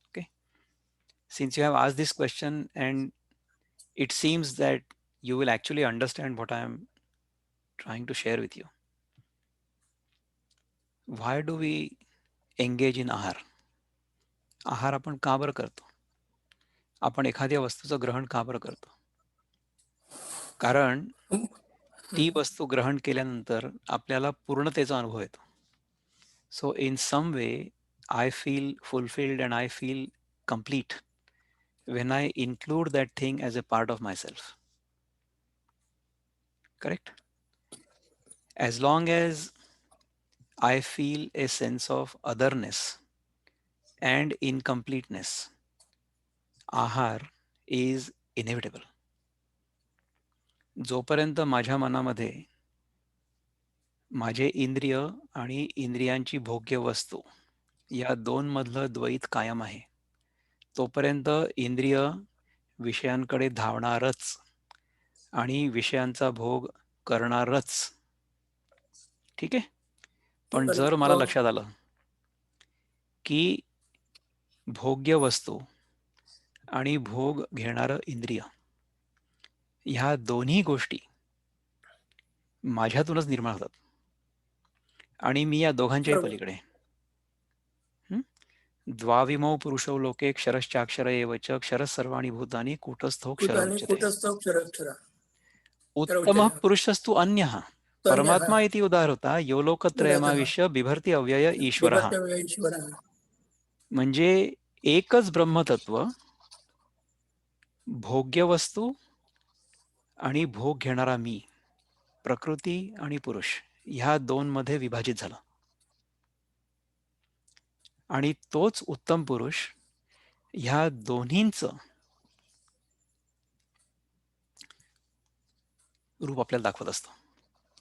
Okay, since you have asked this question and it seems that you will actually understand what I am trying to share with you. Why do we engage in ahar? आहार आपण का बरं करतो? आपण एखाद्या वस्तूचं ग्रहण का बरं करतो? कारण ती वस्तू ग्रहण केल्यानंतर आपल्याला पूर्णतेचा अनुभव येतो. सो इन सम वे I feel fulfilled and I feel complete when I include that thing as a part of myself. Correct? As long as I feel a sense of otherness and incompleteness, ahar is inevitable. जोपर्यंत माझ्या मनामध्ये माझे इंद्रिय आणि इंद्रियांची भोग्य वस्तू या दोन मधलं द्वैत कायम आहे, तोपर्यंत इंद्रिय विषयांकडे धावणारच आणि विषयांचा भोग करणारच. ठीक आहे. पण जर मला लक्षात आलं की भोग्य वस्तू आणि भोग घेणारं इंद्रिय ह्या दोन्ही गोष्टी माझ्यातूनच निर्माण होतात आणि मी या दोघांच्याही पलीकडे. द्वाविमौ पुरुषौ लोके क्षरश्चाक्षर एव च क्षरः सर्वाणि भूतानि कूटस्थो क्षर उच्यते. उत्तमः पुरुषस्तु अन्यः परमात्मा इति उदाहरता यो लोकत्रयमाविश्य बिभर्ति अव्यय ईश्वरः. म्हणजे एकच ब्रह्मतत्व भोग्य वस्तू आणि भोग घेणारा मी, प्रकृती आणि पुरुष ह्या दोन मध्ये विभाजित झाला आणि तोच उत्तम पुरुष ह्या दोन्हींचं रूप आपल्याला दाखवत असतो.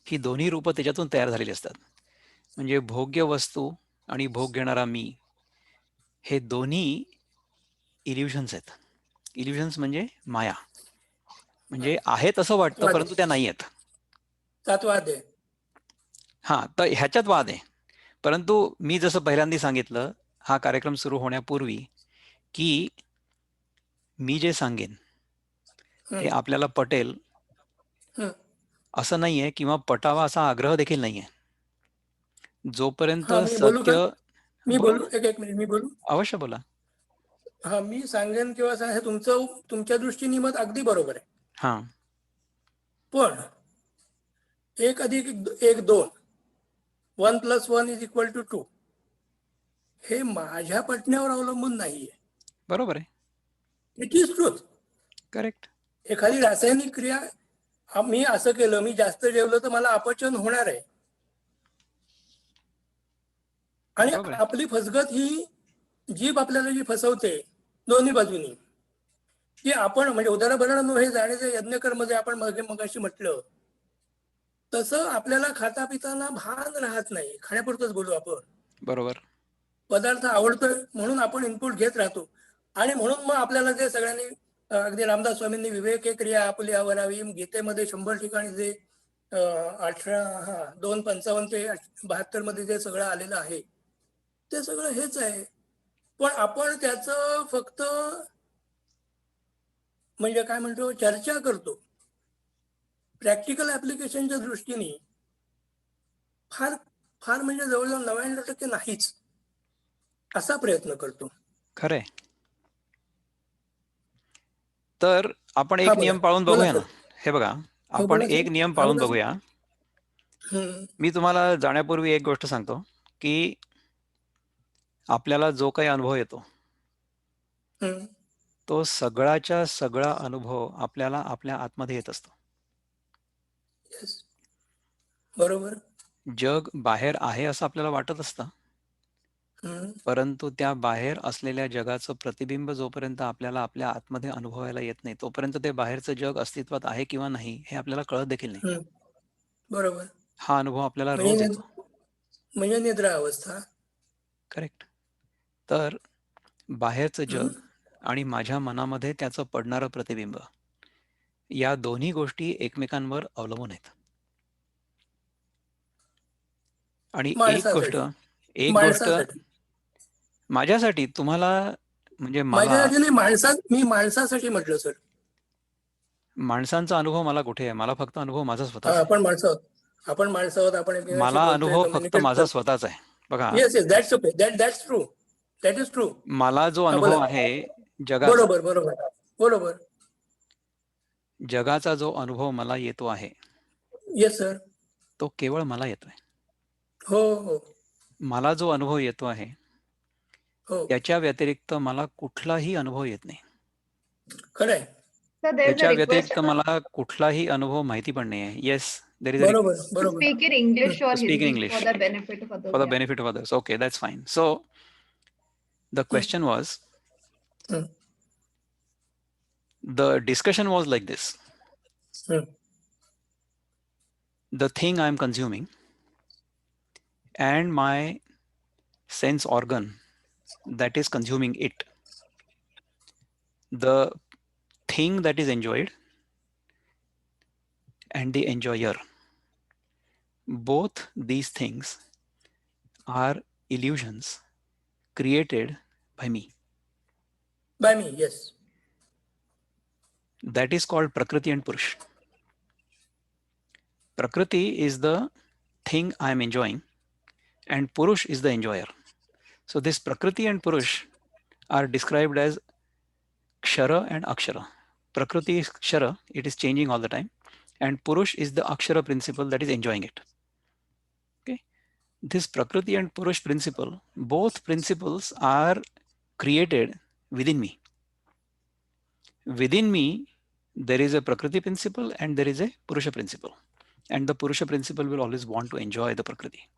ही दोन्ही रूपं त्याच्यातून तयार झालेली असतात. म्हणजे भोग्य वस्तू आणि भोग घेणारा मी हे दोन्ही इल्युजन्स आहेत. इल्युजन्स म्हणजे माया, म्हणजे आहेत असं वाटतं परंतु त्या नाही आहेत. हा, तर ह्याच्यात वाद आहे. परंतु मी जसं पहिल्यांदा सांगितलं हा कार्यक्रम सुरू होण्यापूर्वी की मी जे सांगेन ते आपल्याला पटेल हं. असं नाहीये किंवा पटावा असा आग्रह देखील नाहीये. जोपर्यंत हा मी बोलू का? सत्य मी बोला बोलू, एक मिनिट मी बोलू. अवश्य बोला. हा मी सांगेन किंवा हे तुमच्या दृष्टीने मत अगदी बरोबर आहे. हा पण 1 अधिक 1 2, 1 + 1 = 2 हे माझ्या पटण्यावर अवलंबून नाहीये. बरोबर आहे. It is truth. करेक्ट. एखादी रासायनिक क्रिया, मी असं केलं, मी जास्त जेवलं तर मला अपचन होणार आहे. आणि बरोबर आहे. आपली फसगत ही जीभ आपल्याला जी फसवते दोन्ही बाजूनी, की आपण म्हणजे उदाहरण हे जाण्याचे यज्ञकर्म जे आपण मगाशी म्हटलं, तसं आपल्याला खाता पिताना भान राहत नाही. खाण्यापुरतंच बोलू आपण. बरोबर. पदार्थ आवडतोय म्हणून आपण इनपुट घेत राहतो. आणि म्हणून मग आपल्याला जे सगळ्यांनी अगदी रामदास स्वामींनी विवेके क्रिया आपुली आवरावी, गीतेमध्ये 100 ठिकाणी जे 2:55 ते 72 मध्ये जे सगळं आलेलं आहे ते सगळं हेच आहे. पण आपण त्याचं फक्त म्हणजे काय म्हणतो चर्चा करतो. प्रॅक्टिकल ऍप्लिकेशनच्या दृष्टीने फार फार म्हणजे जवळजवळ 99% नाहीच असा प्रयत्न करतो. खरंय. तर आपण हा एक बोला नियम पाळून बोला बघूया ना. सर. हे बघा, हो आपण बोला सर. एक नियम हा पाळून बोला सर. बघूया. हम्म, मी तुम्हाला जाण्यापूर्वी एक गोष्ट सांगतो की आपल्याला जो काही अनुभव येतो हम्म. तो सगळाच्या सगळा अनुभव आपल्याला आपल्या आतमध्ये येत असतो. Yes. बरोबर. जग बाहेर आहे असं आपल्याला वाटत असतं, हम्म, परंतु त्या बाहेर असलेल्या जगाचं प्रतिबिंब जोपर्यंत आपल्याला आपल्या आतमध्ये अनुभवायला येत नाही तोपर्यंत ते बाहेरचं जग अस्तित्वात आहे किंवा नाही हे आपल्याला कळत देखील नाही. हम्म. बरोबर. हा अनुभव आपल्याला म्हणजे रोज येतो. म्हणजे निद्रा अवस्था. करेक्ट. तर बाहेरचं हम्म. जग आणि माझ्या मनामध्ये त्याचं पडणारं प्रतिबिंब या दोन्ही गोष्टी एकमेकांवर अवलंबून आहेत. आणि एक गोष्ट माणसासाठी माझ्यासाठी तुम्हाला म्हणजे मला माझ्यासाठी नाही, मी माणसासाठी म्हटलं सर. माणसांचा अनुभव मला कुठे आहे? मला फक्त अनुभव माझा स्वतःचा आहे. आपण माणसं आहोत. आपण एकमेकांशी मला बोलतोय, अनुभव फक्त कम्युनिकेट माझा करतो. स्वतःचा आहे. बघा, yes yes that's okay. That's true. That is true. मला जो हा अनुभव बोला. आहे जगाचा, बरोबर बरोबर बरोबर. जगाचा जो अनुभव मला येतो आहे येस सर. तो केवळ मला येतोय. हो हो मला जो अनुभव येतो आहे हो त्याच्या व्यतिरिक्त मला कुठलाही अनुभव येत नाही. खरंय. So there's a त्याच्या request व्यतिरिक्त मला कुठलाही अनुभव माहिती पण नाही आहे. येस, देयर इज अ बरोबर to बरोबर. speak in English or speak in Hindi English for the benefit of others. for the Yeah. benefit of others. Okay, that's fine. So the question was, hmm, the discussion was like this. Hmm. The thing I am consuming and my sense organ that is consuming it, the thing that is enjoyed and the enjoyer, both these things are illusions created by me. By me, yes. That is called Prakriti and Purush. Prakriti is the thing I am enjoying and Purush is the enjoyer. So this Prakriti and Purush are described as Kshara and Akshara. Prakriti is Kshara, it is changing all the time, and Purush is the Akshara principle that is enjoying it. Okay, this Prakriti and Purush principle, both principles are created within me. Within me, there is a Prakriti principle and there is a Purusha principle, and the Purusha principle will always want to enjoy the Prakriti.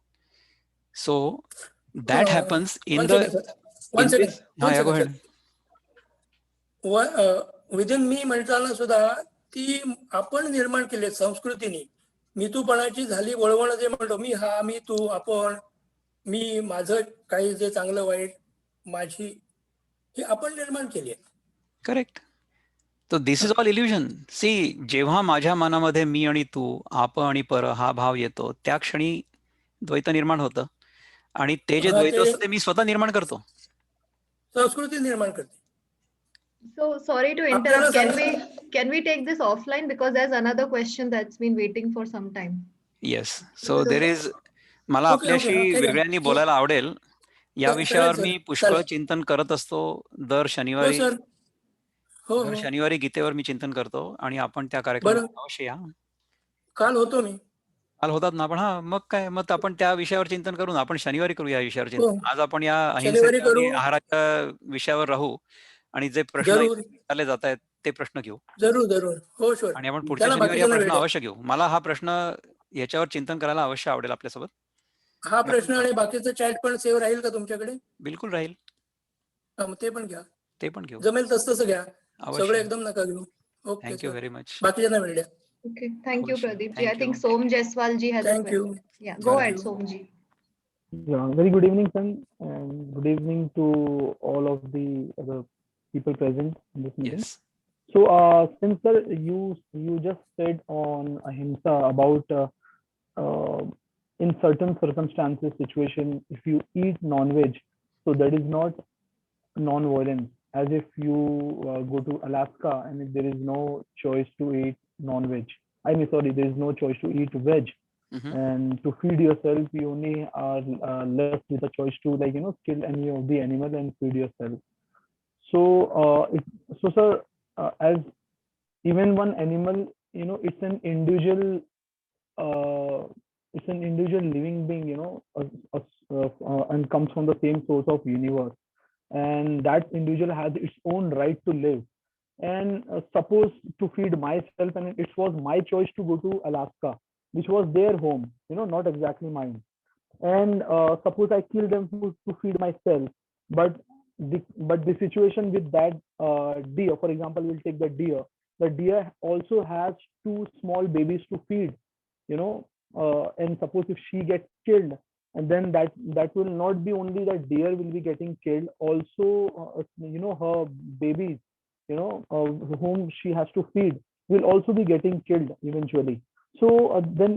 So that happens in the One second. go ahead. Within मी म्हणताना सुद्धा ती आपण निर्माण केली संस्कृतीने. मी तूपणाची झाली वळवण जे म्हणतो, मी हा मी तू आपण, मी माझं काही जे चांगलं वाईट माझी, हे आपण निर्माण केली आहे. करेक्ट. तो दिस इज ऑल इल्युजन. सी, जेव्हा माझ्या मनामध्ये मी आणि तू, आप आणि पर हा भाव येतो त्या क्षणी द्वैत निर्माण होतं, आणि ते जे द्वैत असतं ते मी स्वतः निर्माण करतो. संस्कृती निर्माण करते. So sorry to आपल्याला interrupt. सांग Can we take this offline because there's another question that's been waiting for some time. Yes. So there is मला ओके ओके आपल्याशी हा काही नाही वेगळ्यांनी हो बोलायला आवडेल. या चालेल विषयावर सर मी पुष्कळ चालेल चिंतन करत असतो. दर हो शनिवारी सर हो दर हो शनिवारी गीतेवर मी चिंतन करतो आणि आपण त्या बरं कार्यक्रमात अवश्य या. काल होतो मी काल होतात ना आपण. हा मग काय, मग आपण त्या विषयावर चिंतन करू ना. आपण शनिवारी करू या विषयावर हो चिंतन. आज आपण या शनिवारी अहिंसेच्या करू आणि आहाराच्या विषयावर राहू आणि जे प्रश्न जरूर इथे विचारले जात आहेत ते प्रश्न घेऊ जरूर जरूर हो शुअर आणि आपण पुढच्या त्याला शनिवारी हा बाकीच्यांना प्रश्न वेळ द्या अवश्य घेऊ. मला हा प्रश्न याच्यावर चिंतन करायला अवश्य आवडेल आपल्यासोबत. हा आणि आपण प्रश्न आणि करू. बाकीचं चॅट पण सेव्ह राहील का तुमच्याकडे बिलकुल राहील. मग ते पण घ्या ते पण घेऊ जमेल तसं घ्या सगळं अवश्य. एकदम नका घेऊ okay thank you sir very much. बाकीच्यांना वेळ द्या Okay. Thank you, अवश्य. Pradeep ji. I thank think you. Som Jaiswal ji has a thank you question. Yeah, go ahead, thank you Som ji. Yeah, very good evening, son, and good evening to all of the other people present in this meeting. Yes. So, since sir, you just said on ahimsa about uh, in certain circumstances, situation, if you eat non-veg, so that is not non-violence. As if you go to Alaska and if there is no choice to eat non-veg. I mean, sorry, there is no choice to eat veg, Mhm. and to feed yourself you only are left with a choice to, like, kill any of the animal and feed yourself. So sir, as even one animal, it's an individual, uh, living being, and comes from the same source of universe, and that individual has its own right to live. And suppose to feed myself, and it was my choice to go to Alaska, which was their home, not exactly mine. And suppose I kill them to feed myself, but the situation with that deer, for example, we'll take the deer. The deer also has two small babies to feed, and suppose if she gets killed, and then that will not be only the deer will be getting killed, also her babies, whom she has to feed, will also be getting killed eventually. So then,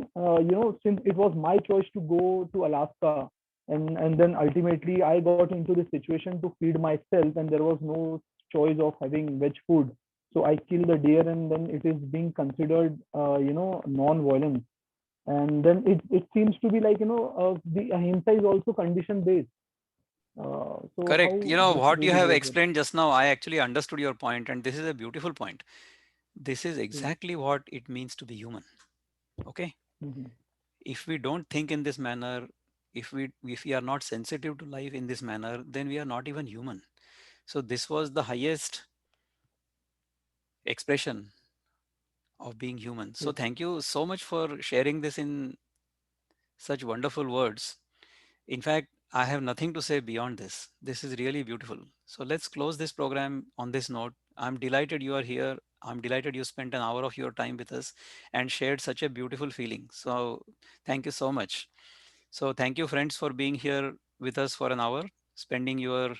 since it was my choice to go to Alaska, and then ultimately I got into this situation to feed myself, and there was no choice of having veg food. So I kill the deer, and then it is being considered, non-violence. And then it seems to be like, the ahimsa is also condition based. So Correct. how You know this what you really have goes with. explained just now, I actually understood your point, and this is a beautiful point. This is Mm. exactly what it means to be human. Okay. Mhm. If we don't think in this manner, if we are not sensitive to life in this manner, then we are not even human. So this was the highest expression of being human. So Yes. thank you so much for sharing this in such wonderful words. In fact, I have nothing to say beyond this. This is really beautiful. So let's close this program on this note. I'm delighted you are here. I'm delighted you spent an hour of your time with us and shared such a beautiful feeling. So thank you so much. So thank you, friends, for being here with us for an hour, spending your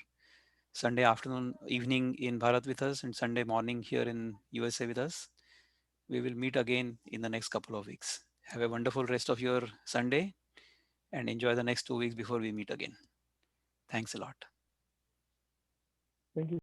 Sunday afternoon, evening in Bharat with us, and Sunday morning here in USA with us. We will meet again in the next couple of weeks. Have a wonderful rest of your Sunday and enjoy the next 2 weeks before we meet again. Thanks a lot. Thank you.